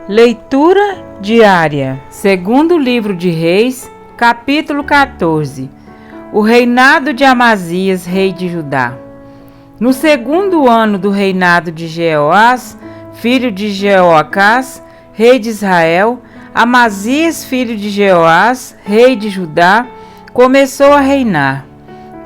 Leitura diária. Segundo livro de Reis, capítulo 14. O reinado de Amazias, rei de Judá. No segundo ano do reinado de Jeoás, filho de Jeoacás, rei de Israel, Amazias, filho de Jeoás, rei de Judá, começou a reinar.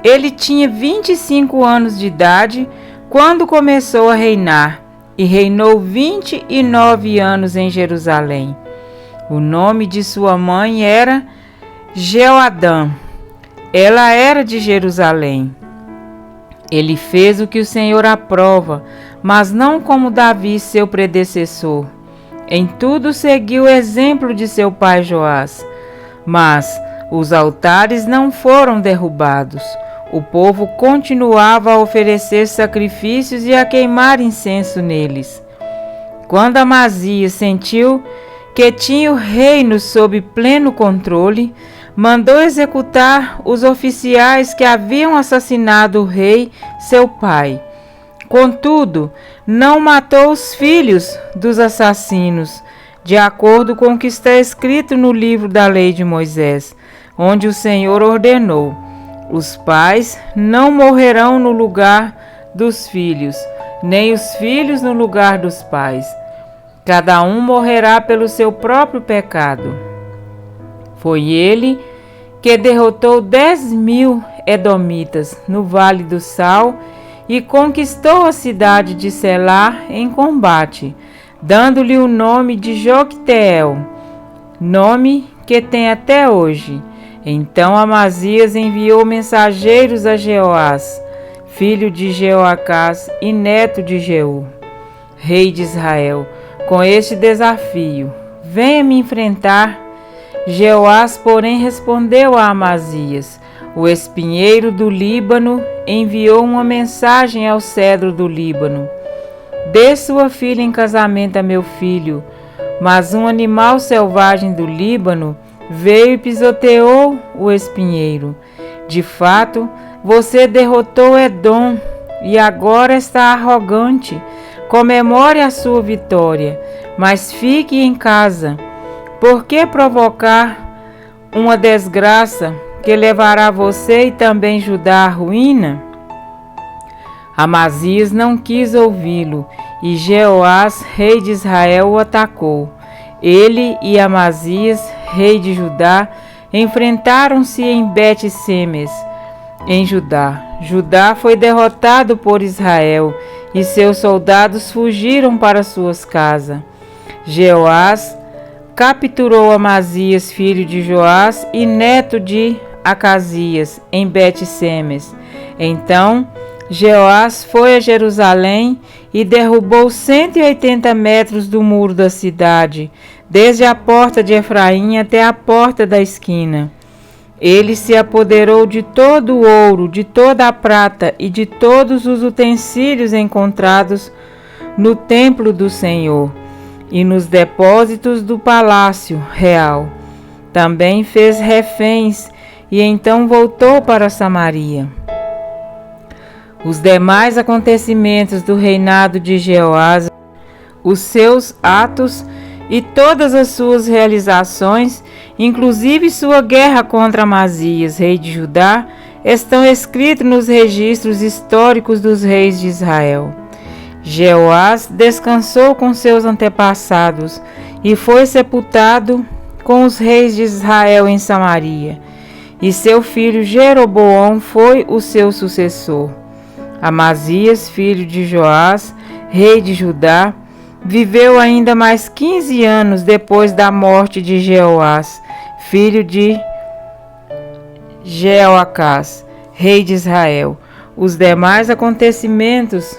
Ele tinha 25 anos de idade quando começou a reinar, e reinou 29 anos em Jerusalém. O nome de sua mãe era Jeoadã. Ela era de Jerusalém. Ele fez o que o Senhor aprova, mas não como Davi, seu predecessor. Em tudo seguiu o exemplo de seu pai Joás. Mas os altares não foram derrubados. O povo continuava a oferecer sacrifícios e a queimar incenso neles. Quando Amazias sentiu que tinha o reino sob pleno controle, mandou executar os oficiais que haviam assassinado o rei, seu pai. Contudo, não matou os filhos dos assassinos, de acordo com o que está escrito no livro da lei de Moisés, onde o Senhor ordenou: os pais não morrerão no lugar dos filhos, nem os filhos no lugar dos pais. Cada um morrerá pelo seu próprio pecado. Foi ele que derrotou 10.000 edomitas no Vale do Sal e conquistou a cidade de Selá em combate, dando-lhe o nome de Jocteel, nome que tem até hoje. Então Amazias enviou mensageiros a Jeoás, filho de Jeoacás e neto de Jeú, rei de Israel, com este desafio: venha me enfrentar. Jeoás, porém, respondeu a Amazias: o espinheiro do Líbano enviou uma mensagem ao cedro do Líbano: dê sua filha em casamento a meu filho. Mas um animal selvagem do Líbano veio e pisoteou o espinheiro. De fato, você derrotou Edom e agora está arrogante. Comemore a sua vitória, mas fique em casa. Por que provocar uma desgraça que levará você e também Judá à ruína? Amazias não quis ouvi-lo, e Jeoás, rei de Israel, o atacou. Ele e Amazias, rei de Judá, enfrentaram-se em Bet-Semes, em Judá. Judá foi derrotado por Israel, e seus soldados fugiram para suas casas. Jeoás capturou Amazias, filho de Joás e neto de Acasias, em Bet-Semes. Então Jeoás foi a Jerusalém e derrubou 180 metros do muro da cidade, desde a porta de Efraim até a porta da esquina. Ele se apoderou de todo o ouro, de toda a prata e de todos os utensílios encontrados no templo do Senhor e nos depósitos do palácio real. Também fez reféns e então voltou para Samaria. Os demais acontecimentos do reinado de Jeoás, os seus atos e todas as suas realizações, inclusive sua guerra contra Amazias, rei de Judá, estão escritos nos registros históricos dos reis de Israel. Jeoás descansou com seus antepassados e foi sepultado com os reis de Israel em Samaria, e seu filho Jeroboão foi o seu sucessor. Amazias, filho de Joás, rei de Judá, viveu ainda mais 15 anos depois da morte de Jeoás, filho de Jeoacás, rei de Israel. Os demais acontecimentos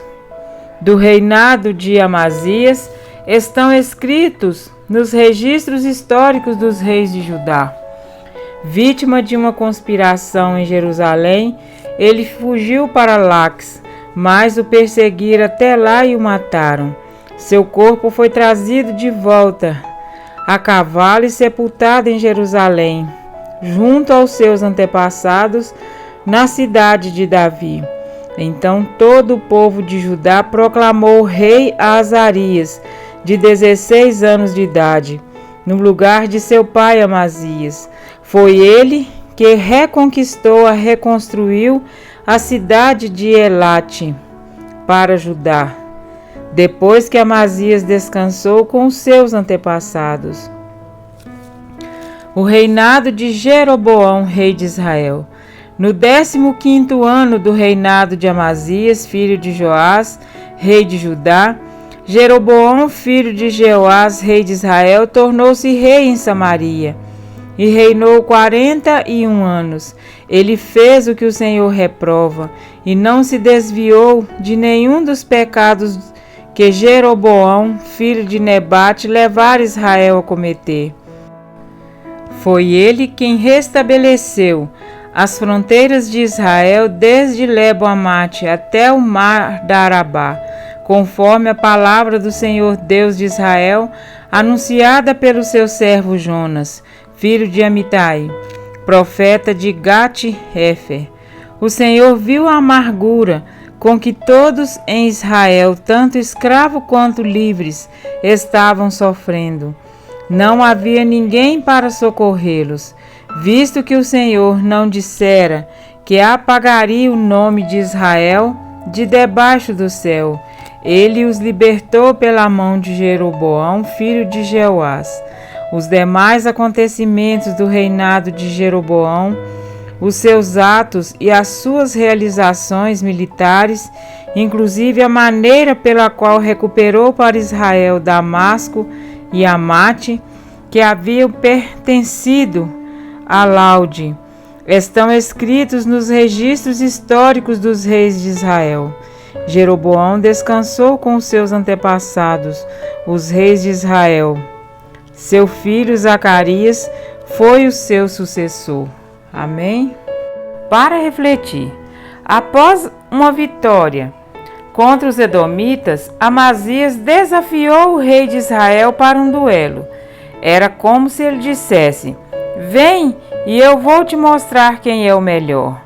do reinado de Amazias estão escritos nos registros históricos dos reis de Judá. Vítima de uma conspiração em Jerusalém, ele fugiu para Laques, mas o perseguiram até lá e o mataram. Seu corpo foi trazido de volta a cavalo e sepultado em Jerusalém, junto aos seus antepassados, na cidade de Davi. Então todo o povo de Judá proclamou o rei a Azarias, de 16 anos de idade, no lugar de seu pai Amazias. Foi ele que reconstruiu a cidade de Elate para Judá, depois que Amazias descansou com os seus antepassados. O reinado de Jeroboão, rei de Israel. No 15º ano do reinado de Amazias, filho de Joás, rei de Judá, Jeroboão, filho de Jeoás, rei de Israel, tornou-se rei em Samaria e reinou 41 anos. Ele fez o que o Senhor reprova e não se desviou de nenhum dos pecados que Jeroboão, filho de Nebate, levara Israel a cometer. Foi ele quem restabeleceu as fronteiras de Israel desde Lebo-amate até o mar da Arabá, conforme a palavra do Senhor Deus de Israel, anunciada pelo seu servo Jonas, filho de Amitai, profeta de Gate-Hefer. O Senhor viu a amargura com que todos em Israel, tanto escravos quanto livres, estavam sofrendo. Não havia ninguém para socorrê-los, visto que o Senhor não dissera que apagaria o nome de Israel de debaixo do céu. Ele os libertou pela mão de Jeroboão, filho de Jeoás. Os demais acontecimentos do reinado de Jeroboão, os seus atos e as suas realizações militares, inclusive a maneira pela qual recuperou para Israel Damasco e Amate, que haviam pertencido a Laude, estão escritos nos registros históricos dos reis de Israel. Jeroboão descansou com os seus antepassados, os reis de Israel. Seu filho Zacarias foi o seu sucessor. Amém? Para refletir, após uma vitória contra os edomitas, Amazias desafiou o rei de Israel para um duelo. Era como se ele dissesse: "Vem e eu vou te mostrar quem é o melhor."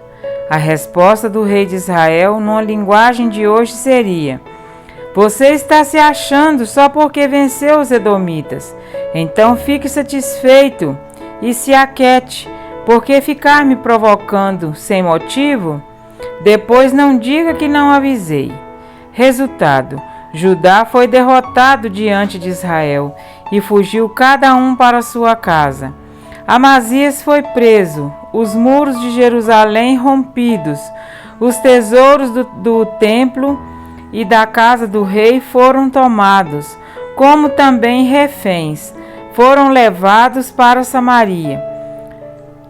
A resposta do rei de Israel, numa linguagem de hoje, seria: "Você está se achando só porque venceu os edomitas. Então fique satisfeito e se aquete, porque ficar me provocando sem motivo? Depois não diga que não avisei." Resultado: Judá foi derrotado diante de Israel e fugiu cada um para sua casa. Amazias foi preso, os muros de Jerusalém rompidos, os tesouros do templo e da casa do rei foram tomados, como também reféns foram levados para Samaria.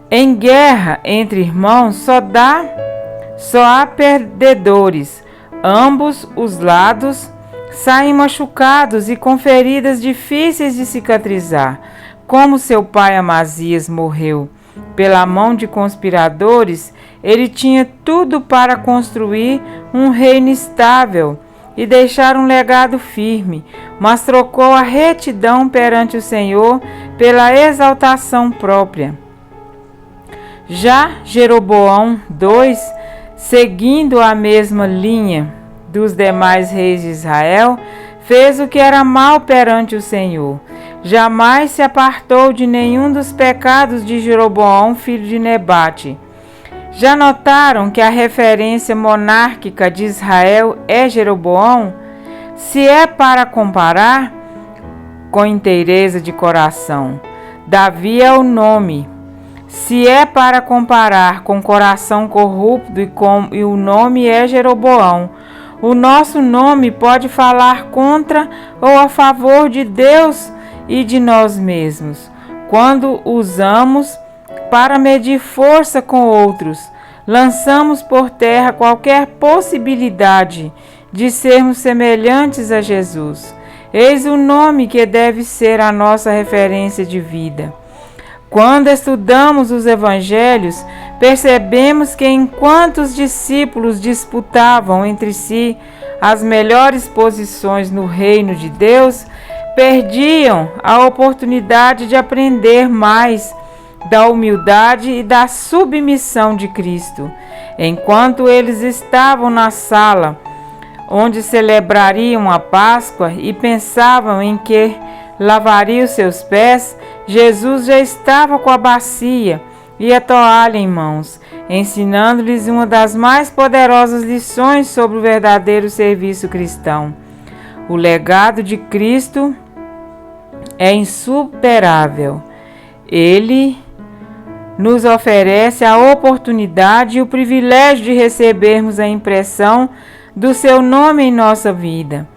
Em guerra entre irmãos só há perdedores. Ambos os lados saem machucados e com feridas difíceis de cicatrizar. Como seu pai Amazias morreu pela mão de conspiradores, ele tinha tudo para construir um reino estável e deixar um legado firme, mas trocou a retidão perante o Senhor pela exaltação própria. Já Jeroboão II, seguindo a mesma linha dos demais reis de Israel, fez o que era mal perante o Senhor. Jamais se apartou de nenhum dos pecados de Jeroboão, filho de Nebate. Já notaram que a referência monárquica de Israel é Jeroboão? Se é para comparar, com inteireza de coração, Davi é o nome. Se é para comparar com coração corrupto e o nome é Jeroboão, o nosso nome pode falar contra ou a favor de Deus e de nós mesmos. Quando usamos para medir força com outros, lançamos por terra qualquer possibilidade de sermos semelhantes a Jesus. Eis o nome que deve ser a nossa referência de vida. Quando estudamos os evangelhos, percebemos que enquanto os discípulos disputavam entre si as melhores posições no reino de Deus, perdiam a oportunidade de aprender mais da humildade e da submissão de Cristo. Enquanto eles estavam na sala onde celebrariam a Páscoa e pensavam em que lavaria os seus pés, Jesus já estava com a bacia e a toalha em mãos, ensinando-lhes uma das mais poderosas lições sobre o verdadeiro serviço cristão. O legado de Cristo é insuperável. Ele nos oferece a oportunidade e o privilégio de recebermos a impressão do seu nome em nossa vida.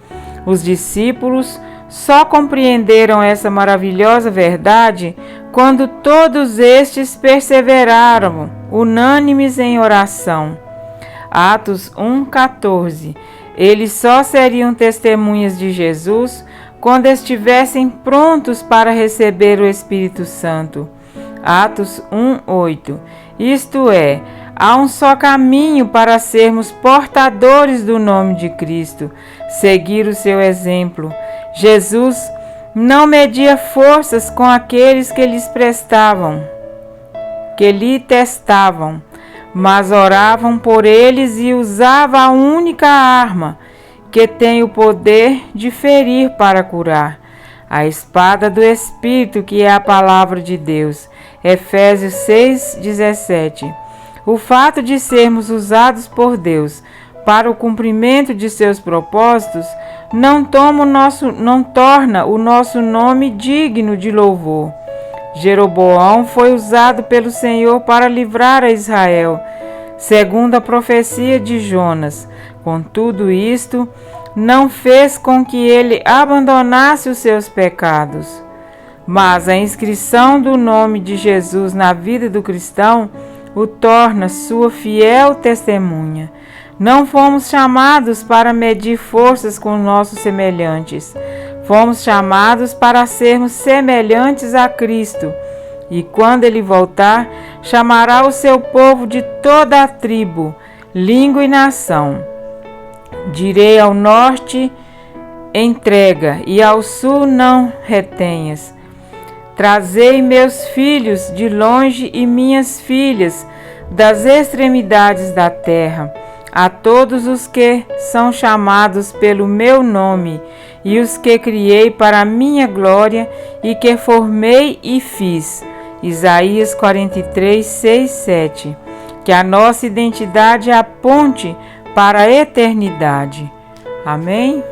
Os discípulos só compreenderam essa maravilhosa verdade quando todos estes perseveraram, unânimes em oração. Atos 1:14. Eles só seriam testemunhas de Jesus quando estivessem prontos para receber o Espírito Santo. Atos 1:8. Isto é, há um só caminho para sermos portadores do nome de Cristo, seguir o seu exemplo. Jesus não media forças com aqueles que lhe testavam, mas oravam por eles e usava a única arma que tem o poder de ferir para curar, a espada do Espírito, que é a palavra de Deus. Efésios 6:17. O fato de sermos usados por Deus para o cumprimento de seus propósitos não torna o nosso nome digno de louvor. Jeroboão foi usado pelo Senhor para livrar a Israel, segundo a profecia de Jonas. Contudo, isto não fez com que ele abandonasse os seus pecados. Mas a inscrição do nome de Jesus na vida do cristão o torna sua fiel testemunha. Não fomos chamados para medir forças com nossos semelhantes. Fomos chamados para sermos semelhantes a Cristo. E quando Ele voltar, chamará o seu povo de toda a tribo, língua e nação. Direi ao norte, entrega, e ao sul não retenhas. Trazei meus filhos de longe e minhas filhas das extremidades da terra, a todos os que são chamados pelo meu nome, e os que criei para a minha glória e que formei e fiz. Isaías 43, 6, 7. Que a nossa identidade aponte para a eternidade. Amém?